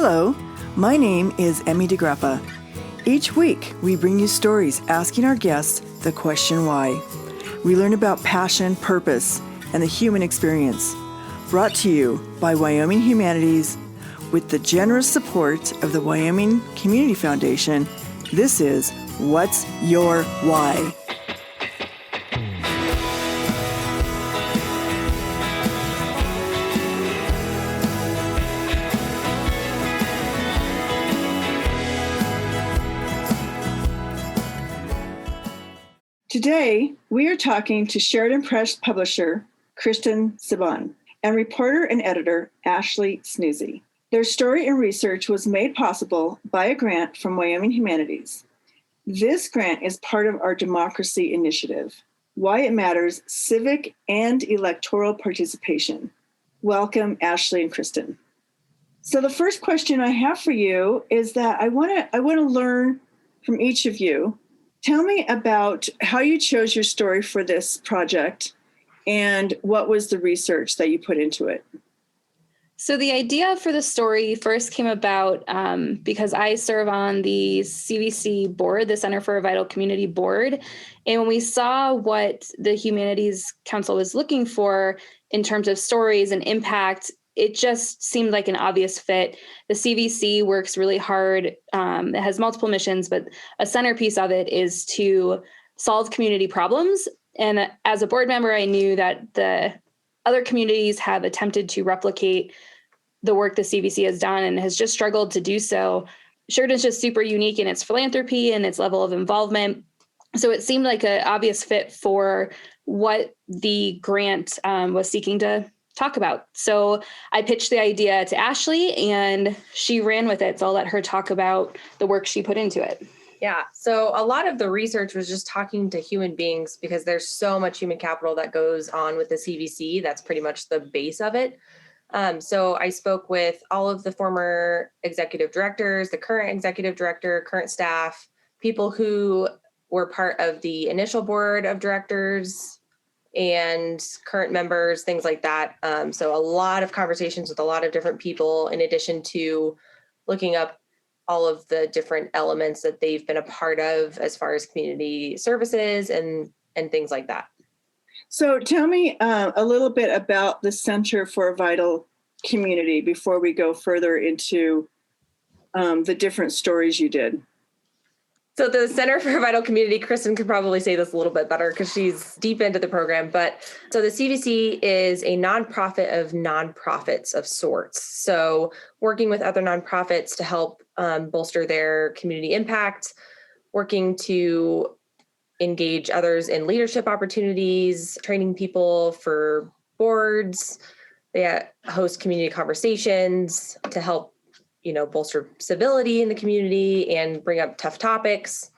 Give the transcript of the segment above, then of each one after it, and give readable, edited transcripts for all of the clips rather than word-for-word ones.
Hello, my name is Emmy DeGrappa. Each week, we bring you stories asking our guests the question why. We learn about passion, purpose, and the human experience. Brought to you by Wyoming Humanities with the generous support of the Wyoming Community Foundation. This is What's Your Why? Today, we are talking to Sheridan Press publisher Kristen Czaban and reporter and editor Ashleigh Snoozy. Their story and research was made possible by a grant from Wyoming Humanities. This grant is part of our democracy initiative, Why It Matters, Civic and Electoral Participation. Welcome, Ashleigh and Kristen. So the first question I have for you is that I want to learn from each of you. Tell me about how you chose your story for this project and what was the research that you put into it. So the idea for the story first came about because I serve on the CVC board, the Center for a Vital Community board. And when we saw what the Humanities Council was looking for in terms of stories and impact, it just seemed like an obvious fit. The CVC works really hard. It has multiple missions, but a centerpiece of it is to solve community problems. And as a board member, I knew that the other communities have attempted to replicate the work the CVC has done and has just struggled to do so. Sheridan's just super unique in its philanthropy and its level of involvement. So it seemed like an obvious fit for what the grant was seeking to talk about. So I pitched the idea to Ashleigh and she ran with it. So I'll let her talk about the work she put into it. Yeah. So a lot of the research was just talking to human beings because there's so much human capital that goes on with the CVC. That's pretty much the base of it. So I spoke with all of the former executive directors, the current executive director, current staff, people who were part of the initial board of directors and current members, things like that. So a lot of conversations with a lot of different people, in addition to looking up all of the different elements that they've been a part of as far as community services and things like that. So tell me a little bit about the Center for a Vital Community before we go further into the different stories you did. So the Center for a Vital Community, Kristen could probably say this a little bit better because she's deep into the program. But so the CVC is a nonprofit of nonprofits of sorts. So working with other nonprofits to help bolster their community impact, working to engage others in leadership opportunities, training people for boards. They host community conversations to help bolster civility in the community and bring up tough topics.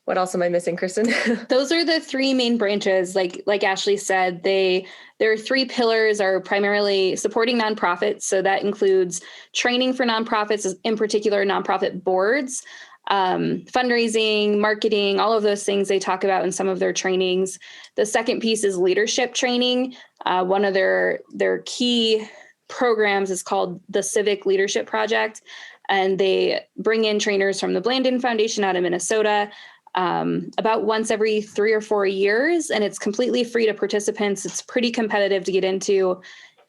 What else am I missing, Kristen? Those are the three main branches. Like Ashleigh said, there are three pillars are primarily supporting nonprofits. So that includes training for nonprofits, in particular nonprofit boards, fundraising, marketing, all of those things they talk about in some of their trainings. The second piece is leadership training. One of their key programs is called the Civic Leadership Project, and they bring in trainers from the Blandin Foundation out of Minnesota about once every 3 or 4 years, and it's completely free to participants. It's pretty competitive to get into,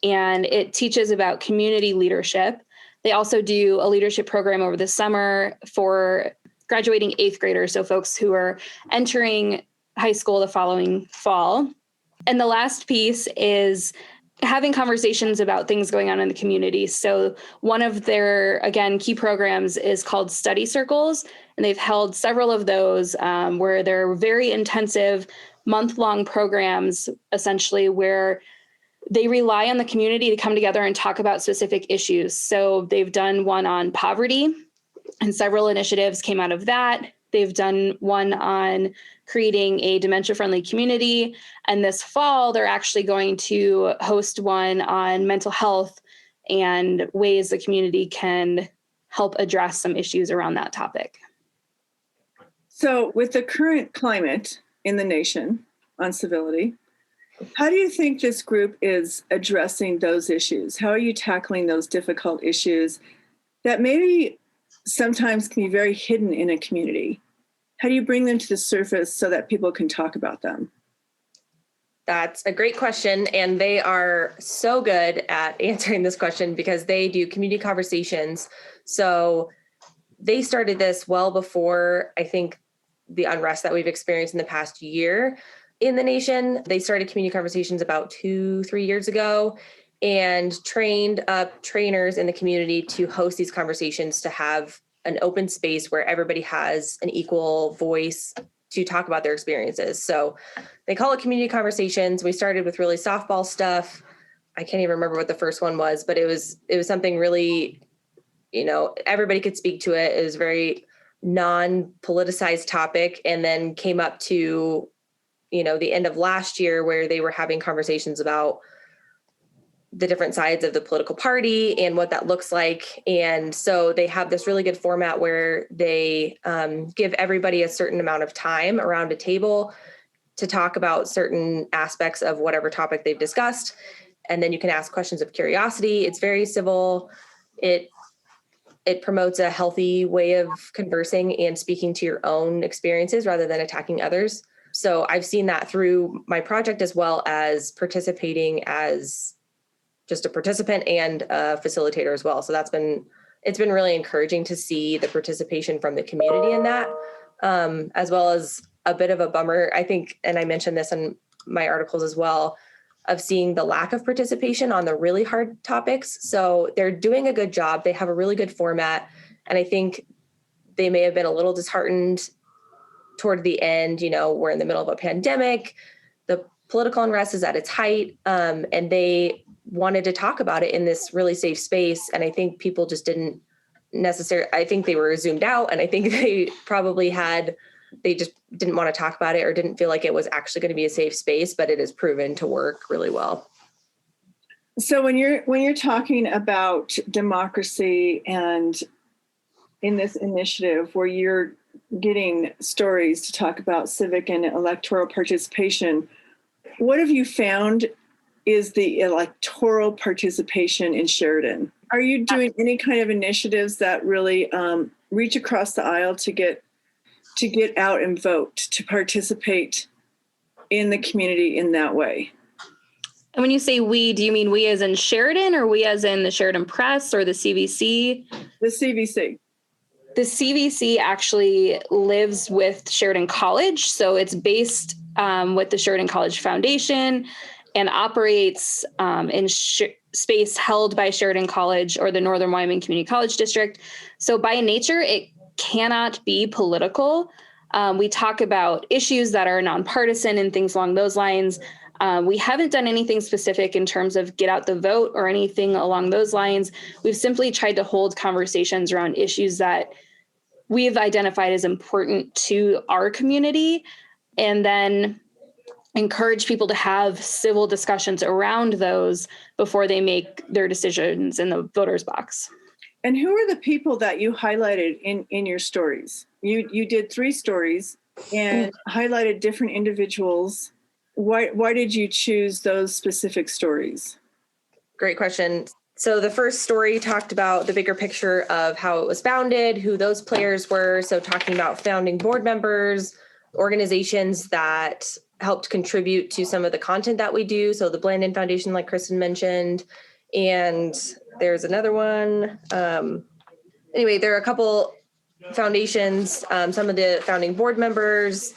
and it teaches about community leadership. They also do a leadership program over the summer for graduating 8th graders, so folks who are entering high school the following fall. And the last piece is having conversations about things going on in the community. So one of their, again, key programs is called study circles, and they've held several of those where they're very intensive month-long programs, essentially, where they rely on the community to come together and talk about specific issues. So they've done one on poverty, and several initiatives came out of that. They've done one on creating a dementia-friendly community. And this fall, they're actually going to host one on mental health and ways the community can help address some issues around that topic. So with the current climate in the nation on civility, how do you think this group is addressing those issues? How are you tackling those difficult issues that maybe sometimes can be very hidden in a community? How do you bring them to the surface so that people can talk about them? That's a great question. And they are so good at answering this question because they do community conversations. So they started this well before, I think, the unrest that we've experienced in the past year in the nation. They started community conversations about 2-3 years ago and trained up trainers in the community to host these conversations, to have an open space where everybody has an equal voice to talk about their experiences. So they call it community conversations. We started with really softball stuff. I can't even remember what the first one was, but it was something really, everybody could speak to it. It was very non-politicized topic, and then came up to, the end of last year where they were having conversations about the different sides of the political party and what that looks like. And so they have this really good format where they give everybody a certain amount of time around a table to talk about certain aspects of whatever topic they've discussed. And then you can ask questions of curiosity. It's very civil. It promotes a healthy way of conversing and speaking to your own experiences rather than attacking others. So I've seen that through my project, as well as participating as just a participant and a facilitator as well. So it's been really encouraging to see the participation from the community in that, as well as a bit of a bummer, I think, and I mentioned this in my articles as well, of seeing the lack of participation on the really hard topics. So they're doing a good job. They have a really good format. And I think they may have been a little disheartened toward the end. We're in the middle of a pandemic. The political unrest is at its height. And they wanted to talk about it in this really safe space. And I think people just didn't necessarily, I think they were zoomed out, and I think they just didn't want to talk about it, or didn't feel like it was actually going to be a safe space, but it has proven to work really well. So when you're talking about democracy and in this initiative where you're getting stories to talk about civic and electoral participation, what have you found is the electoral participation in Sheridan? Are you doing any kind of initiatives that really reach across the aisle to get out and vote, to participate in the community in that way? And when you say we, do you mean we as in Sheridan, or we as in the Sheridan Press or the CVC? The CVC. The CVC actually lives with Sheridan College. So it's based with the Sheridan College Foundation and operates in space held by Sheridan College or the Northern Wyoming Community College District. So by nature, it cannot be political. We talk about issues that are nonpartisan and things along those lines. We haven't done anything specific in terms of get out the vote or anything along those lines. We've simply tried to hold conversations around issues that we've identified as important to our community, and then encourage people to have civil discussions around those before they make their decisions in the voter's box. And who are the people that you highlighted in your stories? You did 3 stories and highlighted different individuals. Why did you choose those specific stories? Great question. So the first story talked about the bigger picture of how it was founded, who those players were. So talking about founding board members, organizations that helped contribute to some of the content that we do. So the Blandon Foundation, like Kristen mentioned, and there's another one. Anyway, there are a couple foundations, some of the founding board members,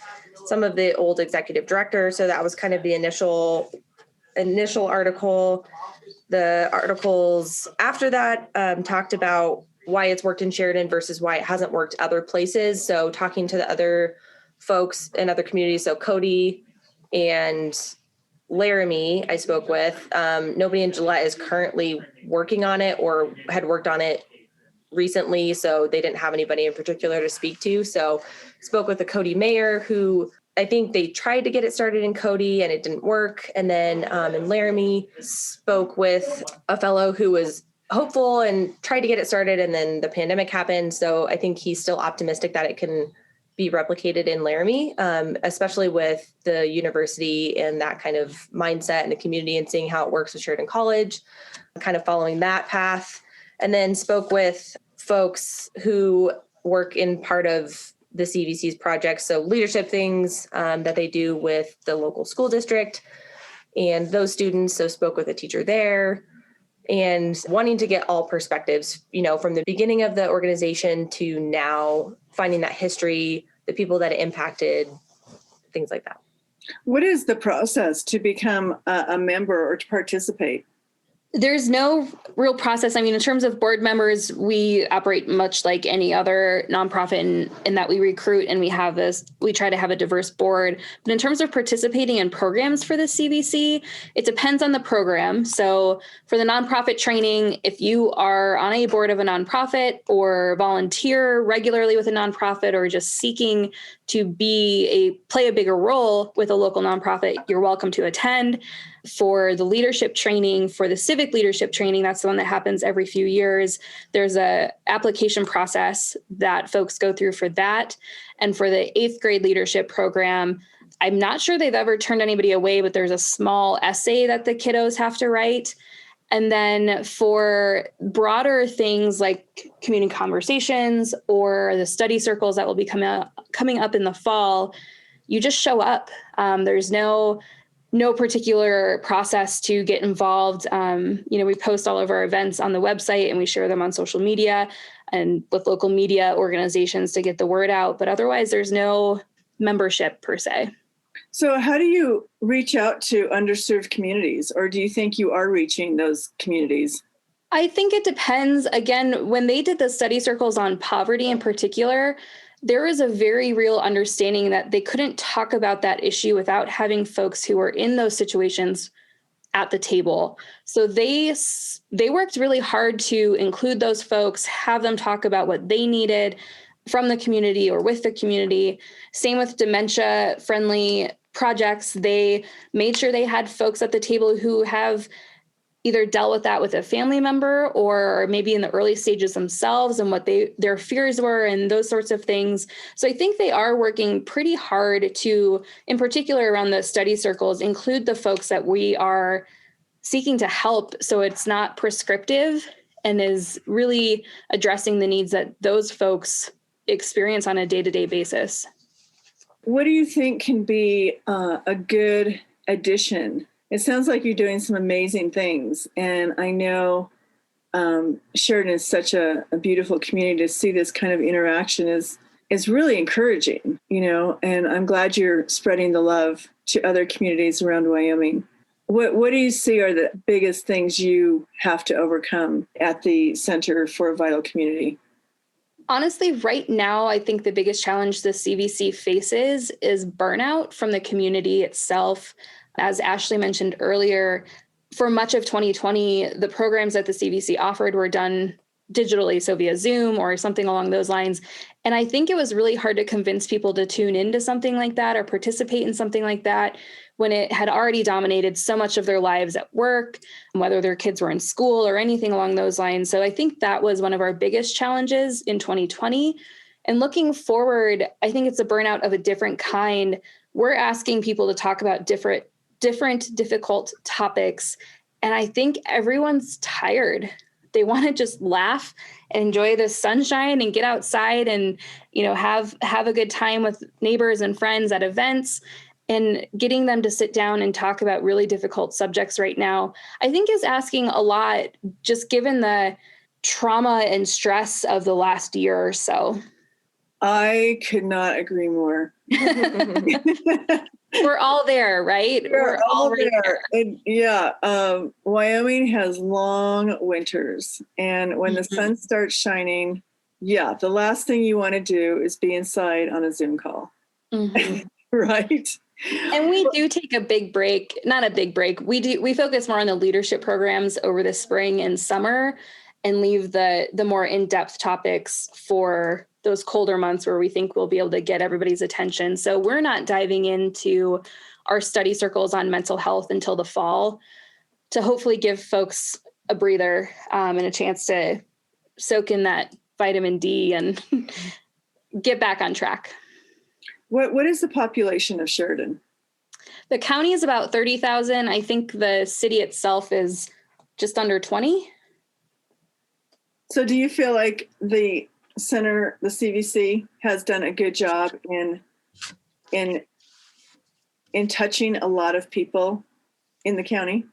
some of the old executive directors. So that was kind of the initial article. The articles after that talked about why it's worked in Sheridan versus why it hasn't worked other places. So talking to the other folks in other communities. So Cody and Laramie, I spoke with. Nobody in Gillette is currently working on it or had worked on it recently, so they didn't have anybody in particular to speak to. So spoke with the Cody mayor, who I think they tried to get it started in Cody and it didn't work. And then in Laramie, spoke with a fellow who was hopeful and tried to get it started, and then the pandemic happened. So I think he's still optimistic that it can be replicated in Laramie, especially with the university and that kind of mindset and the community, and seeing how it works with Sheridan College, kind of following that path. And then spoke with folks who work in part of the CVC's projects. So leadership things that they do with the local school district and those students. So spoke with a teacher there and wanting to get all perspectives, from the beginning of the organization to now, finding that history, the people that it impacted, things like that. What is the process to become a member or to participate? There's no real process. I mean, in terms of board members, we operate much like any other nonprofit in that we recruit and we try to have a diverse board. But in terms of participating in programs for the CVC, it depends on the program. So for the nonprofit training, if you are on a board of a nonprofit or volunteer regularly with a nonprofit or just seeking to play a bigger role with a local nonprofit, you're welcome to attend. For the leadership training, for the civic leadership training, that's the one that happens every few years. There's a application process that folks go through for that. And for the 8th grade leadership program, I'm not sure they've ever turned anybody away, but there's a small essay that the kiddos have to write. And then for broader things like community conversations or the study circles that will be coming up in the fall, you just show up. There's no particular process to get involved. We post all of our events on the website and we share them on social media and with local media organizations to get the word out. But otherwise, there's no membership per se. So how do you reach out to underserved communities, or do you think you are reaching those communities? I think it depends. Again, when they did the study circles on poverty in particular, there was a very real understanding that they couldn't talk about that issue without having folks who were in those situations at the table. So they worked really hard to include those folks, have them talk about what they needed from the community or with the community. Same with dementia-friendly projects. They made sure they had folks at the table who have either dealt with that with a family member or maybe in the early stages themselves and what their fears were and those sorts of things. So I think they are working pretty hard to, in particular around the study circles, include the folks that we are seeking to help so it's not prescriptive and is really addressing the needs that those folks experience on a day-to-day basis. What do you think can be a good addition? It sounds like you're doing some amazing things. And I know Sheridan is such a beautiful community. To see this kind of interaction is really encouraging, and I'm glad you're spreading the love to other communities around Wyoming. What do you see are the biggest things you have to overcome at the Center for a Vital Community? Honestly, right now, I think the biggest challenge the CVC faces is burnout from the community itself. As Ashleigh mentioned earlier, for much of 2020, the programs that the CVC offered were done digitally, so via Zoom or something along those lines. And I think it was really hard to convince people to tune into something like that or participate in something like that when it had already dominated so much of their lives at work, whether their kids were in school or anything along those lines. So I think that was one of our biggest challenges in 2020. And looking forward, I think it's a burnout of a different kind. We're asking people to talk about different difficult topics. And I think everyone's tired. They want to just laugh and enjoy the sunshine and get outside and, have a good time with neighbors and friends at events. And getting them to sit down and talk about really difficult subjects right now, I think is asking a lot, just given the trauma and stress of the last year or so. I could not agree more. We're all there, right? We're all right there. And Wyoming has long winters. And when the sun starts shining, the last thing you want to do is be inside on a Zoom call. Mm-hmm. Right? And we do take a big break, not a big break. We focus more on the leadership programs over the spring and summer and leave the more in-depth topics for those colder months where we think we'll be able to get everybody's attention. So we're not diving into our study circles on mental health until the fall to hopefully give folks a breather and a chance to soak in that vitamin D and get back on track. What is the population of Sheridan? The county is about 30,000. I think the city itself is just under 20. So do you feel like the center, the CVC, has done a good job in touching a lot of people in the county?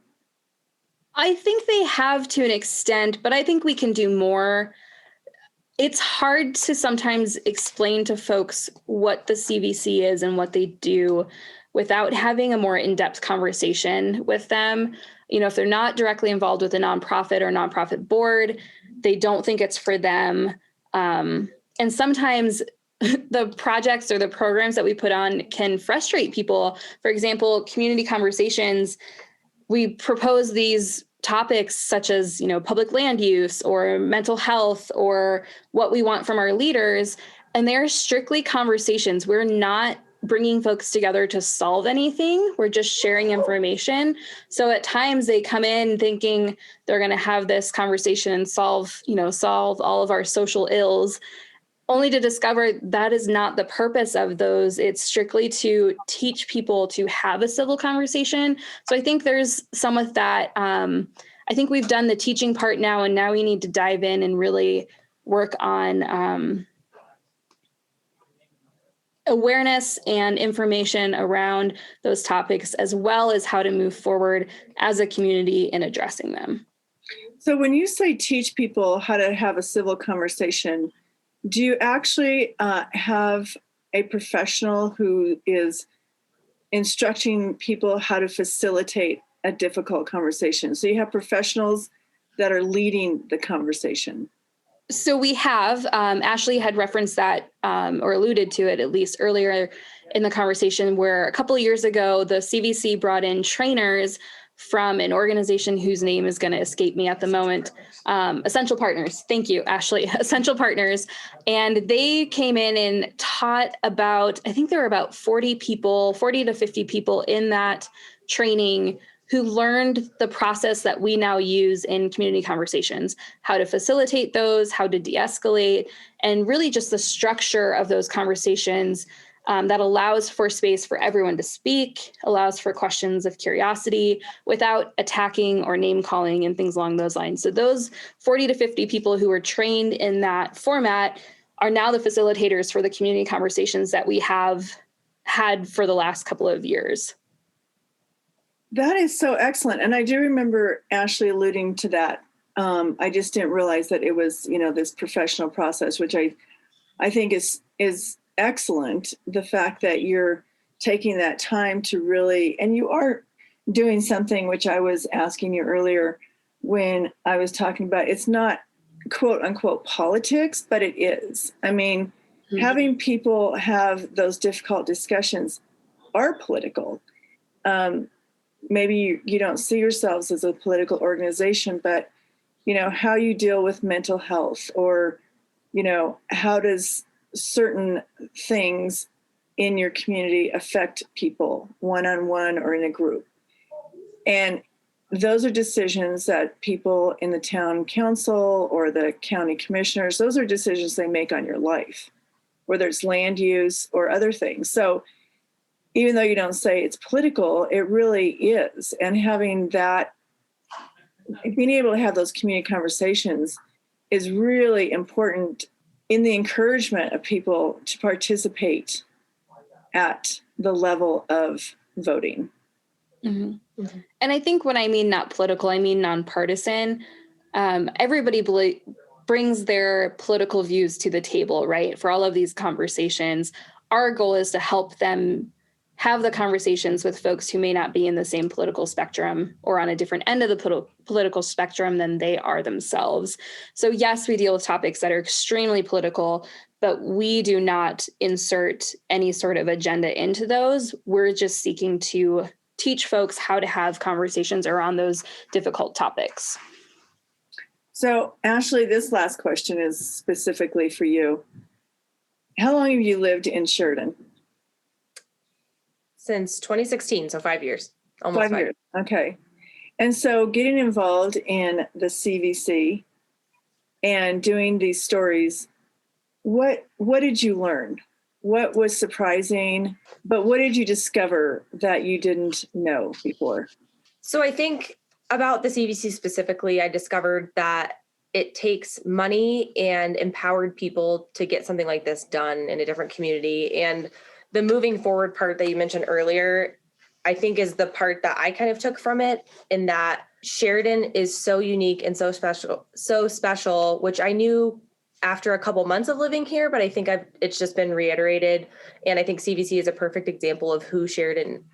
I think they have to an extent, but I think we can do more. It's hard to sometimes explain to folks what the CVC is and what they do without having a more in-depth conversation with them. You know, if they're not directly involved with a nonprofit or nonprofit board, they don't think it's for them. And sometimes the projects or the programs that we put on can frustrate people. For example, community conversations, we propose these topics such as, you know, public land use or mental health or what we want from our leaders. And they're strictly conversations. We're not bringing folks together to solve anything. We're just sharing information. So at times they come in thinking they're going to have this conversation and solve all of our social ills, only to discover that is not the purpose of those. It's strictly to teach people to have a civil conversation. So I think there's some with that. I think we've done the teaching part now, and now we need to dive in and really work on awareness and information around those topics, as well as how to move forward as a community in addressing them. So when you say teach people how to have a civil conversation, do you actually have a professional who is instructing people how to facilitate a difficult conversation? So you have professionals that are leading the conversation. So we have, Ashleigh had referenced that or alluded to it at least earlier in the conversation, where a couple of years ago, the CVC brought in trainers from an organization whose name is going to escape me at the moment. Essential Partners. Thank you, Ashleigh. Essential Partners. And they came in and taught about, I think there were about 40 to 50 people in that training who learned the process that we now use in community conversations, how to facilitate those, how to de-escalate, and really just the structure of those conversations that allows for space for everyone to speak, allows for questions of curiosity without attacking or name calling and things along those lines. So those 40 to 50 people who were trained in that format are now the facilitators for the community conversations that we have had for the last couple of years. That is so excellent. And I do remember Ashleigh alluding to that. I just didn't realize that it was, this professional process, which I think is excellent. The fact that you're taking that time to really, and you are doing something which I was asking you earlier when I was talking about, it's not quote unquote politics, but it is. I mean, having people have those difficult discussions are political. Maybe you don't see yourselves as a political organization, but, how you deal with mental health, or, how does certain things in your community affect people one-on-one or in a group. And those are decisions that people in the town council or the county commissioners, those are decisions they make on your life, whether it's land use or other things. So even though you don't say it's political, it really is. And having that, being able to have those community conversations is really important in the encouragement of people to participate at the level of voting. Mm-hmm. Mm-hmm. And I think when I mean not political, I mean nonpartisan. Everybody brings their political views to the table, right? For all of these conversations, our goal is to help them have the conversations with folks who may not be in the same political spectrum or on a different end of the political spectrum than they are themselves. So yes, we deal with topics that are extremely political, but we do not insert any sort of agenda into those. We're just seeking to teach folks how to have conversations around those difficult topics. So Ashleigh, this last question is specifically for you. How long have you lived in Sheridan? Since 2016, so 5 years. Almost 5 years. Okay. And so getting involved in the CVC and doing these stories, what did you learn? What was surprising, but what did you discover that you didn't know before? So I think about the CVC specifically, I discovered that it takes money and empowered people to get something like this done in a different community. And the moving forward part that you mentioned earlier, I think is the part that I kind of took from it, in that Sheridan is so unique and so special, which I knew after a couple months of living here, but I think it's just been reiterated. And I think CVC is a perfect example of who Sheridan,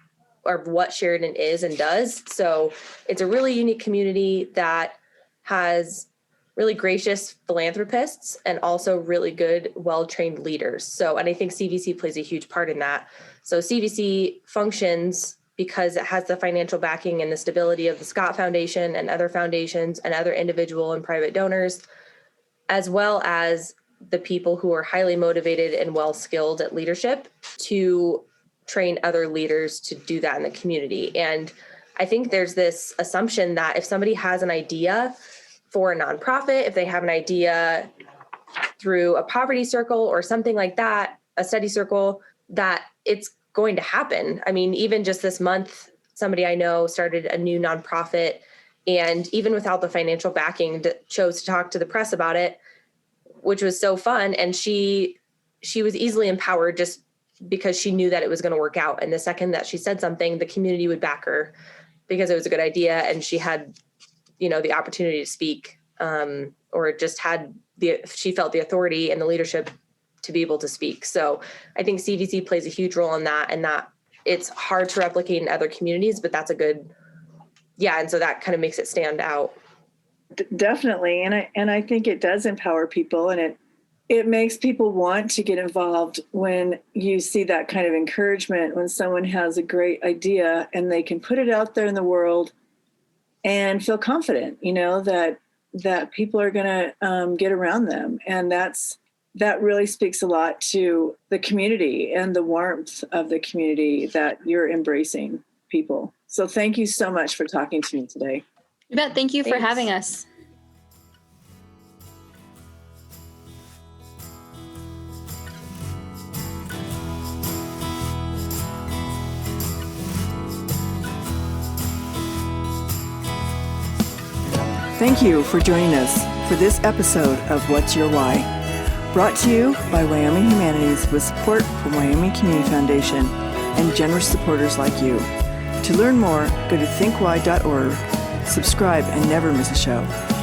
or what Sheridan is and does. So it's a really unique community that has really gracious philanthropists and also really good, well-trained leaders. So, and I think CVC plays a huge part in that. So CVC functions because it has the financial backing and the stability of the Scott Foundation and other foundations and other individual and private donors, as well as the people who are highly motivated and well-skilled at leadership to train other leaders to do that in the community. And I think there's this assumption that if somebody has an idea for a nonprofit, if they have an idea through a poverty circle or something like that, a study circle, that it's going to happen. I mean, even just this month, somebody I know started a new nonprofit, and even without the financial backing, chose to talk to the press about it, which was so fun. And she was easily empowered just because she knew that it was going to work out. And the second that she said something, the community would back her because it was a good idea. And she had, the opportunity to speak, or just she felt the authority and the leadership to be able to speak. So I think CVC plays a huge role in that, and that it's hard to replicate in other communities, but that's a good, and so that kind of makes it stand out. Definitely. And I think it does empower people, and it makes people want to get involved when you see that kind of encouragement, when someone has a great idea and they can put it out there in the world and feel confident, that people are going to get around them. And that really speaks a lot to the community and the warmth of the community, that you're embracing people. So thank you so much for talking to me today. You bet. Thank you for having us. Thank you for joining us for this episode of What's Your Why? Brought to you by Wyoming Humanities with support from Wyoming Community Foundation and generous supporters like you. To learn more, go to thinkwhy.org, subscribe, and never miss a show.